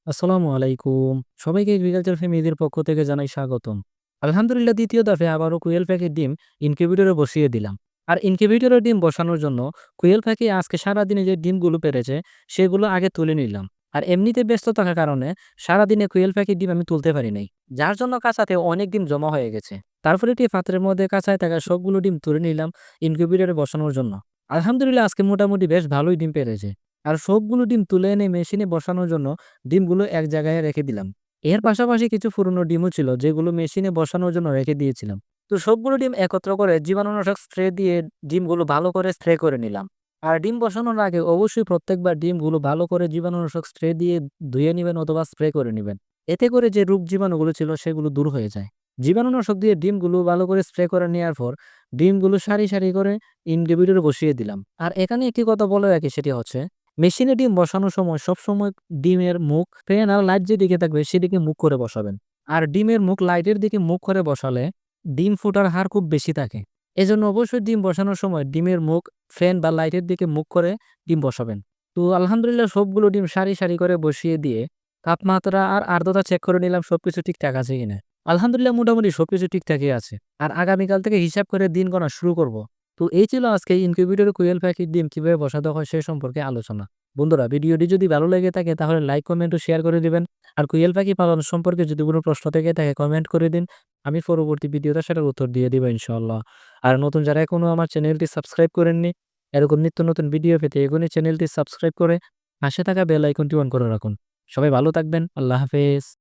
আসসালামু আলাইকুম। সবাইকে এগ্রিকালচার ফ্যামিলির পক্ষ থেকে জানাই স্বাগতম। আলহামদুলিল্লাহ ২য় দফায় আবারও কোয়েল পাখির ডিম ইনকিউবেটরে বসিয়ে দিলাম। আর ইনকিউবেটরে ডিম বসানোর জন্য কোয়েল পাখি আজকে সারাদিনে যে ডিমগুলো পেড়েছে সেগুলো আগে তুলে নিলাম। আর এমনিতে ব্যস্ত থাকার কারণে সারাদিনে কোয়েল পাখির ডিম আমি তুলতে পারি নাই। যার জন্য কাঁচাতে অনেক ডিম জমা হয়ে গেছে। তারপরে একটি পাত্রের মধ্যে কাঁচায় থাকা সবগুলো ডিম তুলে নিলাম ইনকিউবেটরে বসানোর জন্য। আলহামদুলিল্লাহ আজকে মোটামুটি বেশ ভালোই ডিম পেড়েছে। আর সবগুলো ডিম তুলে এনে মেশিনে বসানোর জন্য ডিমগুলো এক জায়গায় রেখে দিলাম। এর পাশাপাশি কিছু পুরনো ডিমও ছিল যেগুলো মেশিনে বসানোর জন্য রেখে দিয়েছিলাম। তো সবগুলো ডিম একত্র করে জীবাণুনাশক স্প্রে দিয়ে ডিমগুলো ভালো করে স্প্রে করে নিলাম। আর ডিম বসানোর আগে অবশ্যই প্রত্যেকবার ডিমগুলো ভালো করে জীবাণুনাশক স্প্রে দিয়ে ধুয়ে নিবেন অথবা স্প্রে করে নিবেন। এতে করে যে রোগ জীবাণুগুলো ছিল সেগুলো দূর হয়ে যায়। জীবাণুনাশক দিয়ে ডিমগুলো ভালো করে স্প্রে করে নেওয়ার পর ডিমগুলো সারি সারি করে ইনকিউবেটরে বসিয়ে দিলাম। আর এখানে একটি কথা বলে রাখি, সেটি হচ্ছে মেশিনে ডিম বসানোর সময় সবসময় ডিমের মুখ ফ্যান আর লাইট যেদিকে থাকবে সেদিকে মুখ করে বসাবেন। আর ডিমের মুখ লাইটের দিকে মুখ করে বসালে ডিম ফোটার হার খুব বেশি থাকে। এজন্য অবশ্যই ডিম বসানোর সময় ডিমের মুখ ফ্যান বা লাইটের দিকে মুখ করে ডিম বসাবেন। তো আলহামদুলিল্লাহ সবগুলো ডিম সারি সারি করে বসিয়ে দিয়ে তাপমাত্রা আর আর্দ্রতা চেক করে নিলাম সবকিছু ঠিকঠাক আছে কিনা। আলহামদুলিল্লাহ মোটামুটি সবকিছু ঠিকঠাকই আছে। আর আগামীকাল থেকে হিসাব করে দিন গণা শুরু করব। তো এই ছিল আজকে ইনকিউবেটরে কোয়েল পাখির ডিম কিভাবে বসাতে হয় সে সম্পর্কে আলোচনা। বন্ধুরা, ভিডিওটি যদি ভালো লেগে থাকে তাহলে লাইক, কমেন্ট ও শেয়ার করে দিবেন। আর কোয়েল পাখি পালন সম্পর্কে যদি কোনো প্রশ্ন থেকে থাকে কমেন্ট করে দিন। আমি পরবর্তী ভিডিওতে সেটার উত্তর দিয়ে দিব ইনশাআল্লাহ। আর নতুন যারা এখনো আমার চ্যানেলটি সাবস্ক্রাইব করেননি, এরকম নিত্য নতুন ভিডিও পেতে এখনই চ্যানেলটি সাবস্ক্রাইব করে পাশে থাকা বেল আইকনটি অন করে রাখুন। সবাই ভালো থাকবেন। আল্লাহ হাফেজ।